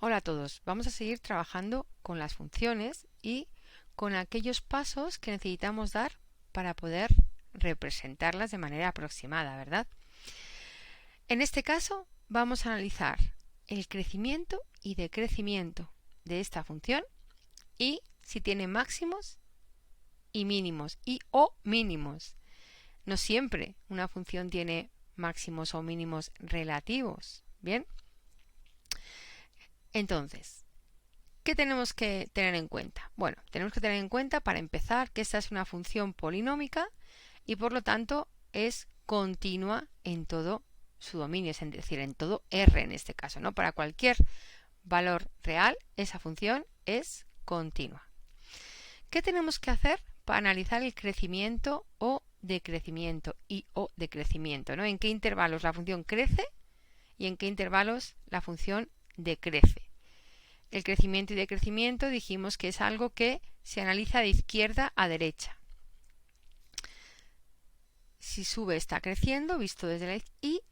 Hola a todos, vamos a seguir trabajando con las funciones y con aquellos pasos que necesitamos dar para poder representarlas de manera aproximada, ¿verdad? En este caso vamos a analizar el crecimiento y decrecimiento de esta función y si tiene máximos y mínimos o mínimos. No siempre una función tiene máximos o mínimos relativos, ¿bien? Entonces, ¿qué tenemos que tener en cuenta? Bueno, tenemos que tener en cuenta para empezar que esta es una función polinómica y por lo tanto es continua en todo su dominio, es decir, en todo R en este caso, ¿no? Para cualquier valor real, esa función es continua. ¿Qué tenemos que hacer para analizar el crecimiento o decrecimiento o decrecimiento, ¿no? ¿En qué intervalos la función crece y en qué intervalos la función decrece? El crecimiento y decrecimiento dijimos que es algo que se analiza de izquierda a derecha. Si sube está creciendo, visto desde la izquierda, y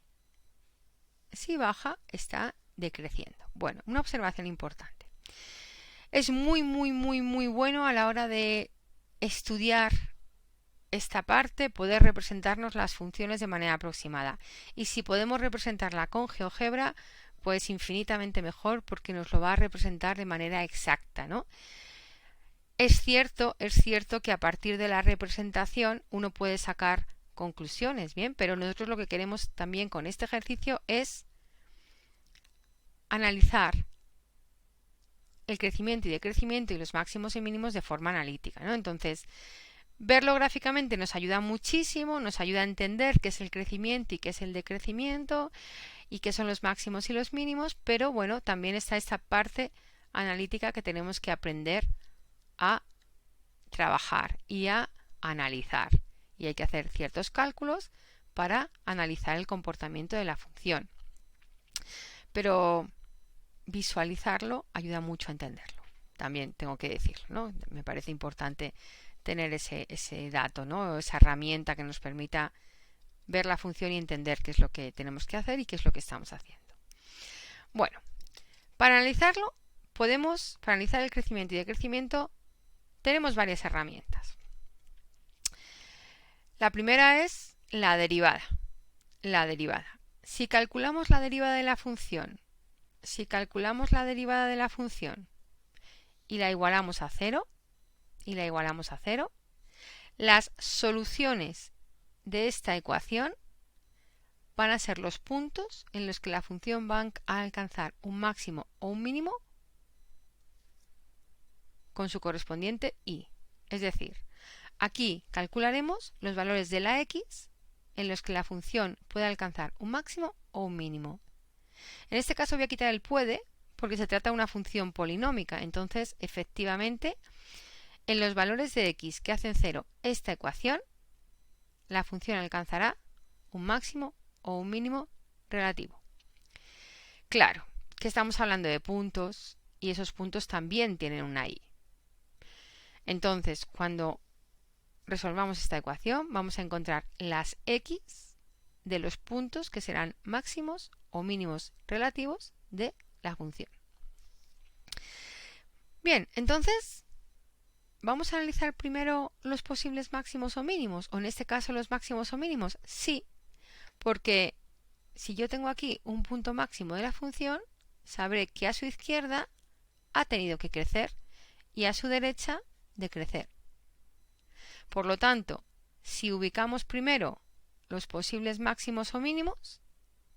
si baja está decreciendo. Bueno, una observación importante. Es muy bueno a la hora de estudiar esta parte, poder representarnos las funciones de manera aproximada. Y si podemos representarla con GeoGebra, pues infinitamente mejor porque nos lo va a representar de manera exacta, ¿no? Es cierto que a partir de la representación uno puede sacar conclusiones, bien, pero nosotros lo que queremos también con este ejercicio es analizar el crecimiento y decrecimiento y los máximos y mínimos de forma analítica, ¿no? Entonces, verlo gráficamente nos ayuda muchísimo, nos ayuda a entender qué es el crecimiento y qué es el decrecimiento y qué son los máximos y los mínimos, pero bueno, también está esta parte analítica que tenemos que aprender a trabajar y a analizar. Y hay que hacer ciertos cálculos para analizar el comportamiento de la función. Pero visualizarlo ayuda mucho a entenderlo. También tengo que decirlo, ¿no? Me parece importante tener ese dato, ¿no? Esa herramienta que nos permita ver la función y entender qué es lo que tenemos que hacer y qué es lo que estamos haciendo. Bueno, para analizarlo, para analizar el crecimiento y decrecimiento, tenemos varias herramientas. La primera es la derivada. La derivada. Si calculamos la derivada de la función, y la igualamos a 0, las soluciones de esta ecuación van a ser los puntos en los que la función va a alcanzar un máximo o un mínimo con su correspondiente y. Es decir, aquí calcularemos los valores de la x en los que la función puede alcanzar un máximo o un mínimo. En este caso voy a quitar el puede porque se trata de una función polinómica. Entonces, efectivamente, en los valores de x que hacen 0 esta ecuación, la función alcanzará un máximo o un mínimo relativo. Claro, que estamos hablando de puntos y esos puntos también tienen una y. Entonces, cuando resolvamos esta ecuación, vamos a encontrar las x de los puntos que serán máximos o mínimos relativos de la función. Bien, entonces ¿vamos a analizar primero los posibles máximos o mínimos? ¿O en este caso los máximos o mínimos? Sí, porque si yo tengo aquí un punto máximo de la función, sabré que a su izquierda ha tenido que crecer y a su derecha decrecer. Por lo tanto, si ubicamos primero los posibles máximos o mínimos,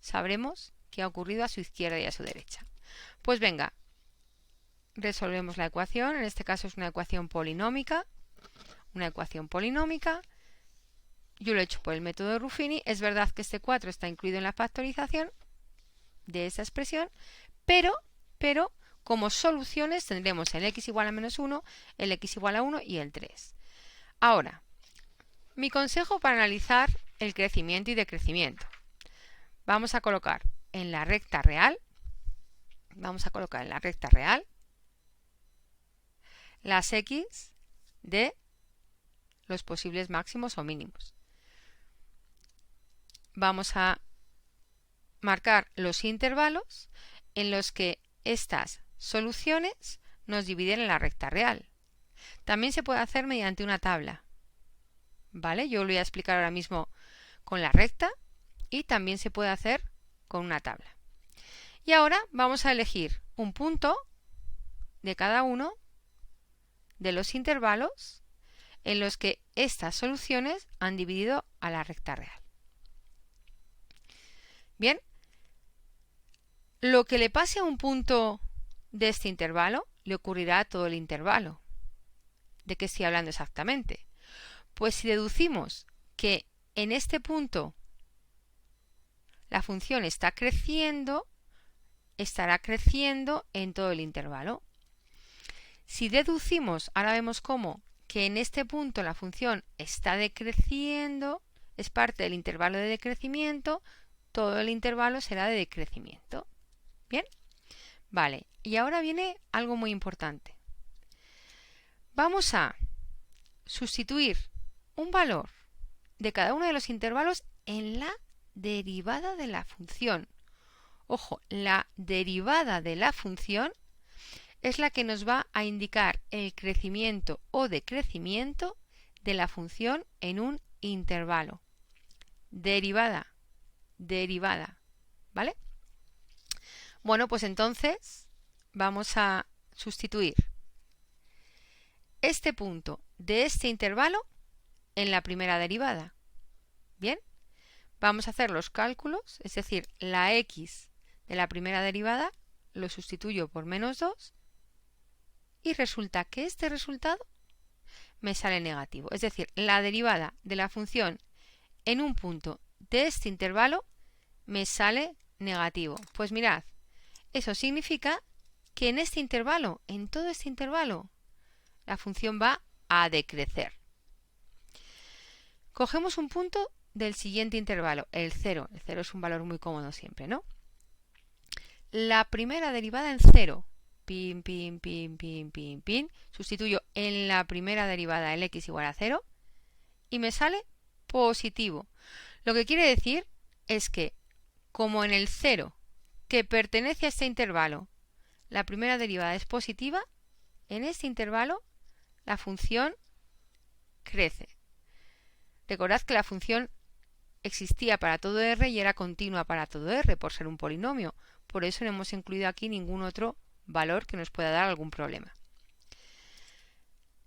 sabremos qué ha ocurrido a su izquierda y a su derecha. Pues venga, resolvemos la ecuación. En este caso es una ecuación polinómica. Yo lo he hecho por el método de Ruffini. Es verdad que este 4 está incluido en la factorización de esta expresión, pero como soluciones tendremos el x igual a menos 1, el x igual a 1 y el 3. Ahora, mi consejo para analizar el crecimiento y decrecimiento. Vamos a colocar en la recta real las x de los posibles máximos o mínimos. Vamos a marcar los intervalos en los que estas soluciones nos dividen en la recta real. También se puede hacer mediante una tabla, ¿vale? Yo lo voy a explicar ahora mismo con la recta y también se puede hacer con una tabla. Y ahora vamos a elegir un punto de cada uno de los intervalos en los que estas soluciones han dividido a la recta real. Bien, lo que le pase a un punto de este intervalo le ocurrirá a todo el intervalo. ¿De qué estoy hablando exactamente? Pues si deducimos que en este punto la función está creciendo, estará creciendo en todo el intervalo. Si deducimos, ahora vemos cómo, que en este punto la función está decreciendo, es parte del intervalo de decrecimiento, todo el intervalo será de decrecimiento. ¿Bien? Vale, y ahora viene algo muy importante. Vamos a sustituir un valor de cada uno de los intervalos en la derivada de la función. Ojo, la derivada de la función es la que nos va a indicar el crecimiento o decrecimiento de la función en un intervalo. Derivada, derivada, ¿vale? Bueno, pues entonces vamos a sustituir este punto de este intervalo en la primera derivada. Bien, vamos a hacer los cálculos, es decir, la x de la primera derivada lo sustituyo por menos 2 y resulta que este resultado me sale negativo. Es decir, la derivada de la función en un punto de este intervalo me sale negativo. Pues mirad, eso significa que en este intervalo, en todo este intervalo, la función va a decrecer. Cogemos un punto del siguiente intervalo, el 0. El 0 es un valor muy cómodo siempre, ¿no? La primera derivada en 0. Pin, pin, pin, pin, pin, pin. Sustituyo en la primera derivada el x igual a 0 y me sale positivo. Lo que quiere decir es que, como en el 0, que pertenece a este intervalo, la primera derivada es positiva, en este intervalo la función crece. Recordad que la función existía para todo r y era continua para todo r por ser un polinomio. Por eso no hemos incluido aquí ningún otro valor que nos pueda dar algún problema.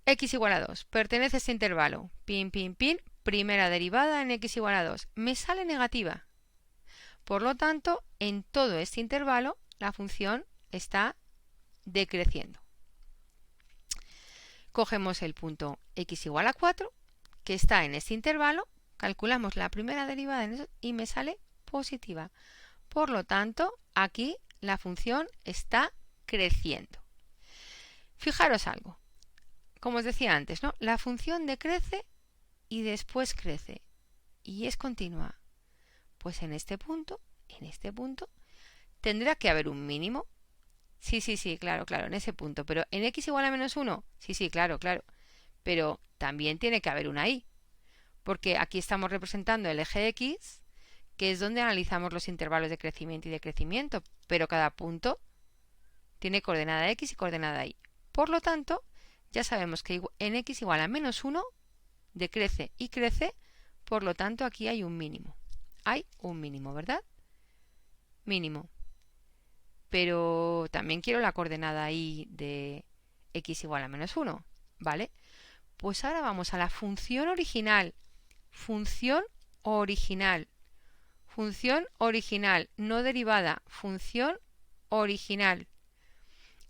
X igual a 2. Pertenece a este intervalo. Pin, pin, pin. Primera derivada en x igual a 2. Me sale negativa. Por lo tanto, en todo este intervalo, la función está decreciendo. Cogemos el punto x igual a 4, que está en este intervalo, calculamos la primera derivada y me sale positiva. Por lo tanto, aquí la función está creciendo. Fijaros algo. Como os decía antes, ¿no? La función decrece y después crece. Y es continua. Pues en este punto, tendrá que haber un mínimo. Sí, claro, en ese punto. Pero en x igual a menos 1, sí, claro. Pero también tiene que haber una y. Porque aquí estamos representando el eje x, que es donde analizamos los intervalos de crecimiento y decrecimiento. Pero cada punto tiene coordenada x y coordenada y. Por lo tanto, ya sabemos que en x igual a menos 1 decrece y crece, por lo tanto aquí hay un mínimo. Hay un mínimo, ¿verdad? Mínimo. Pero también quiero la coordenada y de x igual a menos 1, ¿vale? Pues ahora vamos a la función original. Función original. Función original, no derivada. Función original.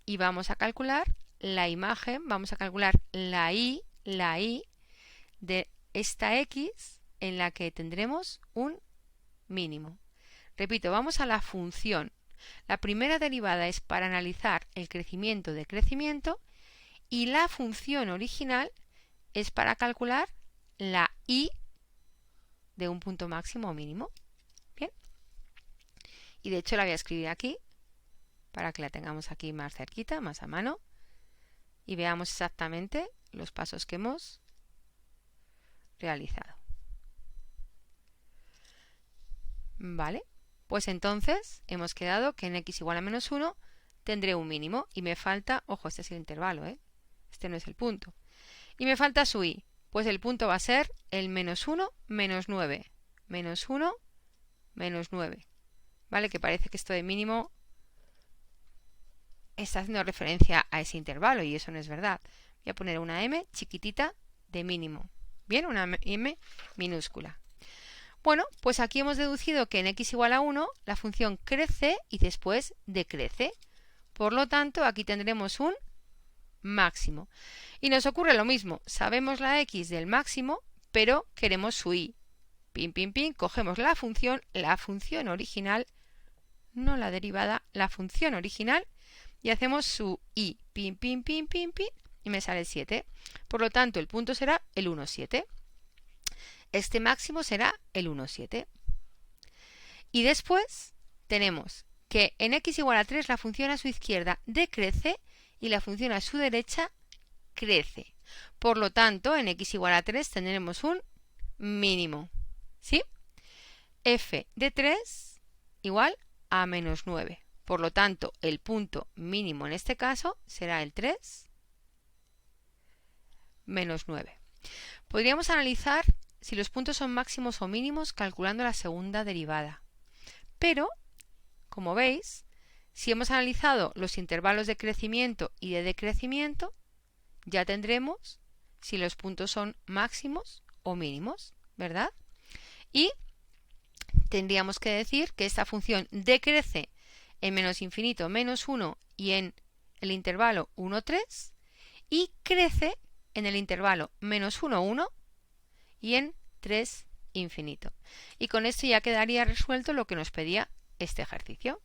Y vamos a calcular la imagen, vamos a calcular la y de esta x en la que tendremos un mínimo. Repito, vamos a la función. La primera derivada es para analizar el crecimiento de crecimiento y la función original es para calcular la y de un punto máximo o mínimo. Bien. Y de hecho la voy a escribir aquí para que la tengamos aquí más cerquita, más a mano y veamos exactamente los pasos que hemos realizado. Vale, pues entonces hemos quedado que en x igual a menos 1 tendré un mínimo y me falta, ojo, este es el intervalo, este no es el punto. Y me falta su i, pues el punto va a ser el menos 1, menos 9. Menos 1, menos 9. ¿Vale? Que parece que esto de mínimo está haciendo referencia a ese intervalo y eso no es verdad. Voy a poner una m chiquitita de mínimo. Bien, una m minúscula. Bueno, pues aquí hemos deducido que en x igual a 1 la función crece y después decrece. Por lo tanto, aquí tendremos un máximo. Y nos ocurre lo mismo. Sabemos la x del máximo, pero queremos su y. Pin, pin, pin, cogemos la función original, no la derivada, la función original, y hacemos su y. Pin, pin, pin, pin, pin, y me sale el 7. Por lo tanto, el punto será el 1, 7. Este máximo será el 1, 7. Y después tenemos que en x igual a 3 la función a su izquierda decrece y la función a su derecha crece. Por lo tanto, en x igual a 3 tendremos un mínimo. ¿Sí? F de 3 igual a menos 9. Por lo tanto, el punto mínimo en este caso será el 3 menos 9. Podríamos analizar si los puntos son máximos o mínimos calculando la segunda derivada. Pero, como veis, si hemos analizado los intervalos de crecimiento y de decrecimiento, ya tendremos si los puntos son máximos o mínimos, ¿verdad? Y tendríamos que decir que esta función decrece en menos infinito menos 1 y en el intervalo 1, 3 y crece en el intervalo menos 1, 1 y en 3, infinito. Y con esto ya quedaría resuelto lo que nos pedía este ejercicio.